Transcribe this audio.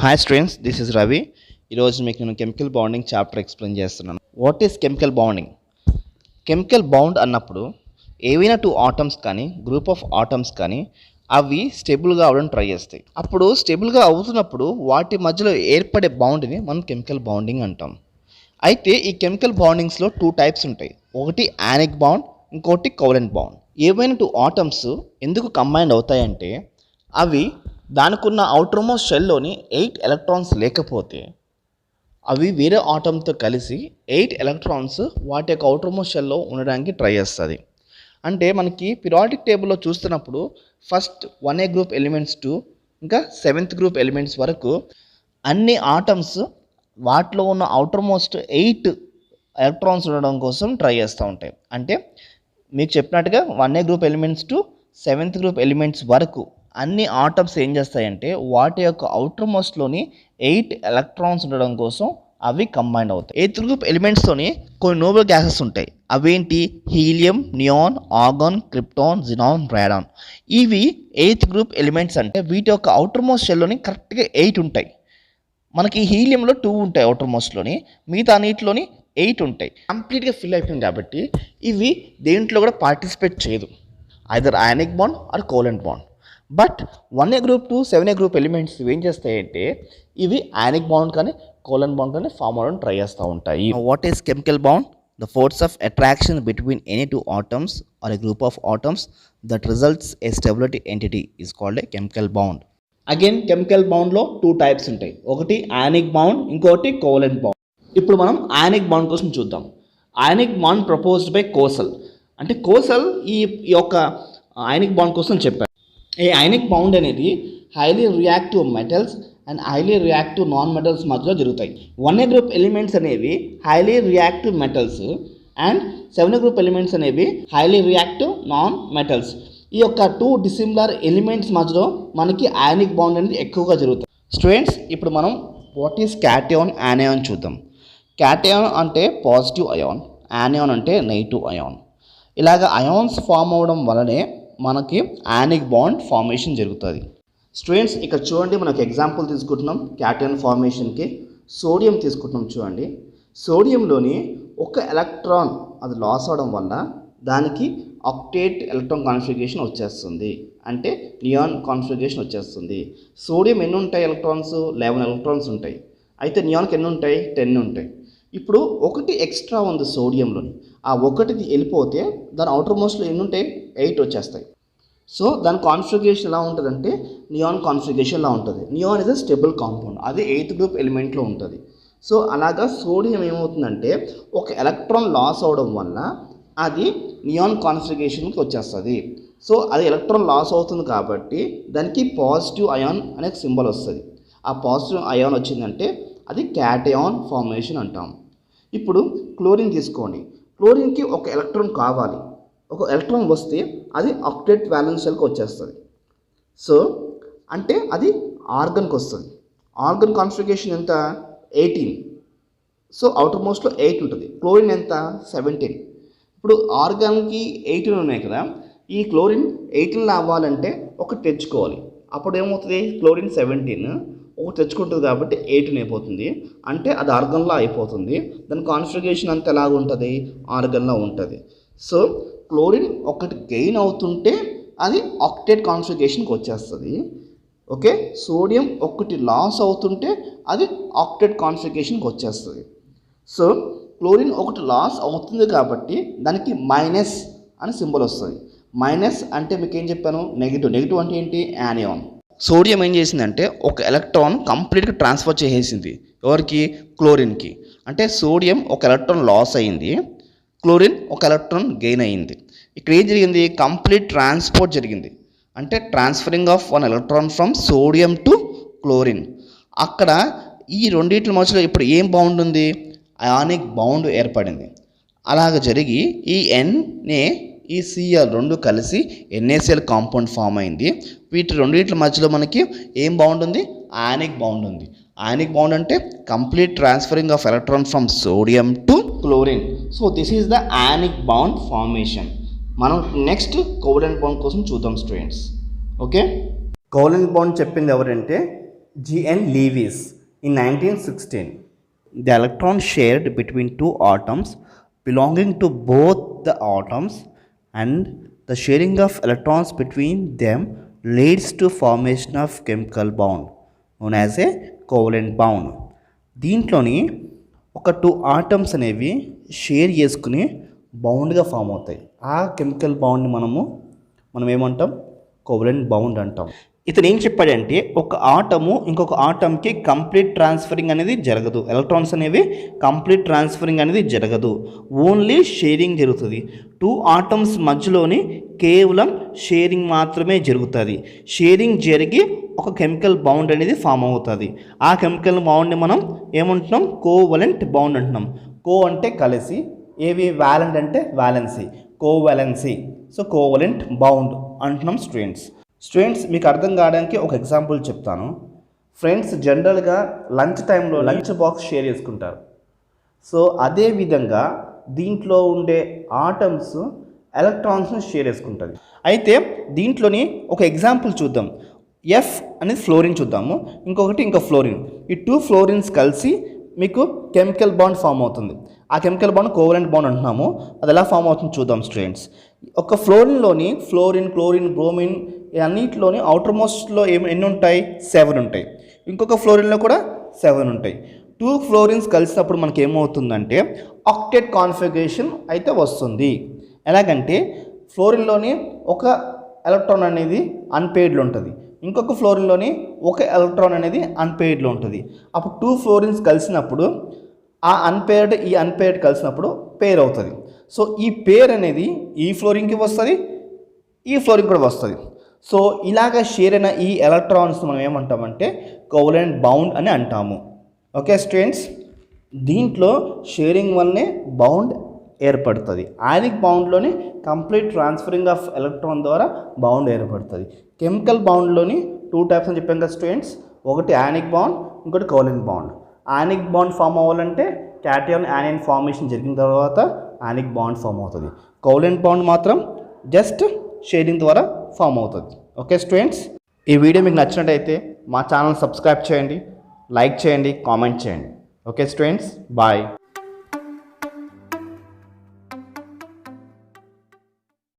Hi students, this is Ravi. ఈరోజు మీకు నేను కెమికల్ బాండింగ్ చాప్టర్ ఎక్స్ప్లెయిన్ చేస్తున్నాను. What is chemical bonding? Chemical bond అన్నప్పుడు ఏవైనా టూ ఆటమ్స్ కానీ గ్రూప్ ఆఫ్ ఆటమ్స్ కానీ అవి స్టేబుల్గా అవ్వడం ట్రై చేస్తాయి. అప్పుడు స్టేబుల్గా అవుతున్నప్పుడు వాటి మధ్యలో ఏర్పడే బాండ్ని మనం కెమికల్ బాండింగ్ అంటాం. అయితే ఈ కెమికల్ బాండింగ్స్లో టూ టైప్స్ ఉంటాయి. ఒకటి యానిక్ బాండ్, ఇంకోటి కోవలెంట్ బాండ్. ఏవైనా టూ ఆటమ్స్ ఎందుకు కంబైండ్ అవుతాయంటే అవి దానికున్న అవుటర్మోస్ట్ షెల్లోని 8 ఎలక్ట్రాన్స్ లేకపోతే అవి వేరే ఆటంతో కలిసి 8 ఎలక్ట్రాన్స్ వాటి యొక్క అవుటర్మోస్ట్ షెల్లో ఉండడానికి ట్రై చేస్తుంది. అంటే మనకి పిరియాడిక్ టేబుల్లో చూస్తున్నప్పుడు first 1A group elements to ఇంకా 7th గ్రూప్ ఎలిమెంట్స్ వరకు అన్ని ఆటమ్స్ వాటిలో ఉన్న అవుటర్మోస్ట్ 8 ఎలక్ట్రాన్స్ ఉండడం కోసం ట్రై చేస్తూ ఉంటాయి. అంటే మీకు చెప్పినట్టుగా 1A group elements to 7th group elements వరకు అన్ని ఆటమ్స్ ఏం చేస్తాయంటే వాటి యొక్క అవుటర్ మోస్ట్లోని 8 ఎలక్ట్రాన్స్ ఉండడం కోసం అవి కంబైండ్ అవుతాయి. 8th గ్రూప్ ఎలిమెంట్స్తోని కొన్ని నోబెల్ గ్యాసెస్ ఉంటాయి. అవేంటి? Helium, neon, organ, krypton, xenon, Radeon. ఇవి 8th గ్రూప్ ఎలిమెంట్స్. అంటే వీటి యొక్క అవుటర్ మోస్ట్ షెల్లోని కరెక్ట్గా 8 ఉంటాయి. మనకి హీలియంలో 2 ఉంటాయి అవుటర్ మోస్ట్లోని, మిగతా అన్నిటిలోని 8 ఉంటాయి. కంప్లీట్గా ఫిల్ అయిపోయింది కాబట్టి ఇవి దేంట్లో కూడా పార్టిసిపేట్ చేయదు, either ionic bond or covalent bond. But 1A group to 7A group elements ఏం చేస్తాయంటే ఇవి యానిక్ బాండ్ కానీ కోవలెంట్ బాండ్ కానీ ఫామ్ అవ్వడం ట్రై చేస్తూ ఉంటాయి. What is chemical bond? The force of attraction between any two atoms or a group of atoms that results a stability entity is called a chemical bond. Again chemical బాండ్లో 2 types ఉంటాయి. ఒకటి ionic bond, ఇంకోటి covalent bond. ఇప్పుడు మనం ionic bond కోసం చూద్దాం. Ionic bond proposed by Kossel. అంటే Kossel ఈ యొక్క యానిక్ బాండ్ కోసం చెప్పారు. ఈ అయానిక్ బాండ్ అనేది highly reactive metals and highly reactive non metals మధ్యలో జరుగుతాయి. 1A గ్రూప్ ఎలిమెంట్స్ అనేవి highly reactive metals and 7A group elements అనేవి హైలీ రియాక్టివ్ నాన్ మెటల్స్. ఈ యొక్క 2 డిసిమిలర్ ఎలిమెంట్స్ మధ్యలో మనకి అయానిక్ బాండ్ అనేది ఎక్కువగా జరుగుతుంది. స్టూడెంట్స్, ఇప్పుడు మనం వాట్ ఈస్ క్యాటయాన్, యానియాన్ చూద్దాం. క్యాటయాన్ అంటే పాజిటివ్ అయాన్, యానియాన్ అంటే నెగిటివ్ అయాన్. ఇలాగ అయాన్స్ ఫామ్ అవ్వడం వలనే మనకి యానిక్ బాండ్ ఫార్మేషన్ జరుగుతుంది. స్టూడెంట్స్, ఇక్కడ చూడండి, మనకు ఎగ్జాంపుల్ తీసుకుంటున్నాం క్యాటయాన్ ఫార్మేషన్కి. సోడియం తీసుకుంటున్నాం. చూడండి, సోడియంలోని ఒక ఎలక్ట్రాన్ అది లాస్ అవడం వల్ల దానికి ఆక్టేట్ ఎలక్ట్రాన్ కాన్ఫిగరేషన్ వచ్చేస్తుంది, అంటే నియాన్ కాన్ఫిగరేషన్ వచ్చేస్తుంది. సోడియం ఎన్ని ఉంటాయి ఎలక్ట్రాన్స్? 11 ఎలక్ట్రాన్స్ ఉంటాయి. అయితే నియాన్కి ఎన్ని ఉంటాయి? 10 ఉంటాయి. ఇప్పుడు ఒకటి ఎక్స్ట్రా ఉంది సోడియంలోని, ఆ ఒకటిది వెళ్ళిపోతే దాని అవుటర్ మోస్ట్లో ఎన్ని ఉంటాయి? 8 వచ్చేస్తాయి. సో దాని కాన్ఫిగరేషన్ ఎలా ఉంటుందంటే నియాన్ కాన్ఫిగరేషన్లా ఉంటుంది. Neon is a stable compound, అది 8th గ్రూప్ ఎలిమెంట్లో ఉంటుంది. సో అలాగా సోడియం ఏమవుతుందంటే ఒక ఎలక్ట్రాన్ లాస్ అవడం వల్ల అది నియాన్ కాన్ఫిగరేషన్కి వచ్చేస్తుంది. సో అది ఎలక్ట్రాన్ లాస్ అవుతుంది కాబట్టి దానికి పాజిటివ్ అయాన్ అనే సింబల్ వస్తుంది. ఆ పాజిటివ్ అయాన్ వచ్చిందంటే అది క్యాటయాన్ ఫార్మేషన్ అంటాం. ఇప్పుడు క్లోరిన్ తీసుకోండి. క్లోరిన్కి ఒక ఎలక్ట్రాన్ కావాలి. ఒక ఎలక్ట్రాన్ వస్తే అది ఆక్టేట్ వ్యాలెన్స్ షెల్కి వచ్చేస్తుంది. సో అంటే అది ఆర్గన్కి వస్తుంది. ఆర్గన్ కాన్ఫిగరేషన్ ఎంత? 18. సో అవుటర్ మోస్ట్లో 8 ఉంటుంది. క్లోరిన్ ఎంత? 17. ఇప్పుడు ఆర్గాన్కి 18 ఉన్నాయి కదా, ఈ క్లోరిన్ 18 అవ్వాలంటే ఒకటి తెచ్చుకోవాలి. అప్పుడు ఏమవుతుంది? క్లోరిన్ 17 ఒకటి తెచ్చుకుంటుంది కాబట్టి 18 అయిపోతుంది. అంటే అది ఆర్గన్లా అయిపోతుంది. దాని కాన్ఫిగరేషన్ అంతా ఎలాగ ఉంటుంది? ఆర్గన్లా ఉంటుంది. సో క్లోరిన్ ఒకటి గెయిన్ అవుతుంటే అది ఆక్టేట్ కాన్ఫిగరేషన్కి వచ్చేస్తుంది. ఓకే, సోడియం ఒకటి లాస్ అవుతుంటే అది ఆక్టేట్ కాన్ఫిగరేషన్కి వచ్చేస్తుంది. సో క్లోరిన్ ఒకటి లాస్ అవుతుంది కాబట్టి దానికి మైనస్ అని సింబల్ వస్తుంది. మైనస్ అంటే మీకు ఏం చెప్పాను? నెగిటివ్. నెగిటివ్ అంటే ఏంటి? యానియాన్. సోడియం ఏం చేసిందంటే ఒక ఎలక్ట్రాన్ కంప్లీట్గా ట్రాన్స్ఫర్ చేసేసింది. ఎవరికి? క్లోరిన్కి. అంటే సోడియం ఒక ఎలక్ట్రాన్ లాస్ అయింది, క్లోరిన్ ఒక ఎలక్ట్రాన్ గెయిన్ అయింది. ఇక్కడ ఏం జరిగింది? కంప్లీట్ ట్రాన్స్పోర్ట్ జరిగింది. అంటే transferring of 1 electron from sodium to chlorine. అక్కడ ఈ రెండింటి మధ్యలో ఇప్పుడు ఏం బాండ్ ఉంది? అయానిక్ బాండ్ ఏర్పడింది. అలాగ జరిగి ఈ ఎన్ఏ ఈ Cl రెండు కలిసి NaCl కాంపౌండ్ ఫామ్ అయింది. వీటి రెండింటి మధ్యలో మనకి ఏం బాండ్ ఉంది? అయానిక్ బాండ్ ఉంది. అయానిక్ బాండ్ అంటే complete transferring of electron from sodium to chlorine. So this is the ionic bond formation. మనం నెక్స్ట్ కోవలెంట్ బాండ్ కోసం చూద్దాం స్టూడెంట్స్. ఓకే, కోవలెంట్ బాండ్ చెప్పింది ఎవరంటే G.N. Lewis in 1916. The electron shared between two atoms belonging to both the atoms, and the sharing of electrons between them leads to formation of chemical bond known as a covalent bond. దీంట్లోని ఒక two atoms అనేవి share చేసుకుని బౌండ్గా form అవుతాయి. ఆ chemical బౌండ్ని మనం ఏమంటాం? Covalent bound అంటాం. ఇతను ఏం చెప్పాడంటే ఒక ఆటము ఇంకొక ఆటంకి కంప్లీట్ ట్రాన్స్ఫరింగ్ అనేది జరగదు. ఎలక్ట్రాన్స్ అనేవి కంప్లీట్ ట్రాన్స్ఫరింగ్ అనేది జరగదు, ఓన్లీ షేరింగ్ జరుగుతుంది. టూ ఆటమ్స్ మధ్యలోని కేవలం షేరింగ్ మాత్రమే జరుగుతుంది. షేరింగ్ జరిగి ఒక కెమికల్ బౌండ్ అనేది ఫామ్ అవుతుంది. ఆ కెమికల్ బౌండ్ని మనం ఏమంటున్నాం? కోవలెంట్ బౌండ్ అంటున్నాం. కో అంటే కలిసి, ఏవి వ్యాలెంట్ అంటే వ్యాలెన్సీ, కోవలెన్సీ. సో కోవలెంట్ బౌండ్ అంటున్నాం స్టూడెంట్స్. మీకు అర్థం కావడానికి ఒక ఎగ్జాంపుల్ చెప్తాను. ఫ్రెండ్స్ జనరల్గా లంచ్ టైంలో లంచ్ బాక్స్ షేర్ చేసుకుంటారు. సో అదేవిధంగా దీంట్లో ఉండే ఆటమ్స్ ఎలక్ట్రాన్స్ని షేర్ చేసుకుంటుంది. అయితే దీంట్లోని ఒక ఎగ్జాంపుల్ చూద్దాం. ఎఫ్ అనేది ఫ్లోరిన్ చూద్దాము, ఇంకో ఫ్లోరిన్. ఈ టూ ఫ్లోరిన్స్ కలిసి మీకు కెమికల్ బాండ్ ఫామ్ అవుతుంది. ఆ కెమికల్ బాండ్ కోవలెంట్ బాండ్ అంటున్నాము. అది ఎలా ఫామ్ అవుతుంది చూద్దాం స్టూడెంట్స్. ఒక ఫ్లోరిన్లోని ఫ్లోరిన్, క్లోరిన్, బ్రోమిన్ అన్నిటిలోని అవుటర్ మోస్ట్లో ఎన్ని ఉంటాయి? 7 ఉంటాయి. ఇంకొక ఫ్లోరిన్లో కూడా 7 ఉంటాయి. టూ ఫ్లోరిన్స్ కలిసినప్పుడు మనకి ఏమవుతుందంటే ఆక్టేట్ కాన్ఫిగరేషన్ అయితే వస్తుంది. ఎలాగంటే ఫ్లోరిన్లోని ఒక ఎలక్ట్రాన్ అనేది అన్పెయిడ్లో ఉంటుంది, ఇంకొక ఫ్లోరిన్లోని ఒక ఎలక్ట్రాన్ అనేది అన్పెయిడ్లో ఉంటుంది. అప్పుడు టూ ఫ్లోరిన్స్ కలిసినప్పుడు ఆ అన్పెయిర్డ్ కలిసినప్పుడు పేర్ అవుతుంది. సో ఈ పేర్ అనేది ఈ ఫ్లోరిన్కి వస్తుంది, ఈ ఫ్లోరిన్ కూడా వస్తుంది. సో ఇలాగ షేర్ అయిన ఈ ఎలక్ట్రాన్స్ మనం ఏమంటామంటే కోవలెంట్ బౌండ్ అని అంటాము. ఓకే స్టూడెంట్స్, దీంట్లో షేరింగ్ వల్లనే బౌండ్ ఏర్పడుతుంది. ఆనిక్ బౌండ్లోని కంప్లీట్ ట్రాన్స్ఫరింగ్ ఆఫ్ ఎలక్ట్రాన్ ద్వారా బౌండ్ ఏర్పడుతుంది. కెమికల్ బౌండ్లోని 2 టైప్స్ అని చెప్పాను కదా స్టూడెంట్స్. ఒకటి ఆనిక్ బౌండ్, ఇంకోటి కోవలెంట్ బౌండ్. ఆనిక్ బాండ్ ఫామ్ అవ్వాలంటే క్యాటయాన్ యానియన్ ఫార్మేషన్ జరిగిన తర్వాత ఆనిక్ బాండ్ ఫామ్ అవుతుంది. కోవలెంట్ బాండ్ మాత్రం జస్ట్ షేరింగ్ ద్వారా ఫామ్ అవుతుంది. ఓకే స్టూడెంట్స్, ఈ వీడియో మీకు నచ్చినట్టయితే మా ఛానల్ సబ్స్క్రైబ్ చేయండి, లైక్ చేయండి, కామెంట్ చేయండి. Okay students, bye.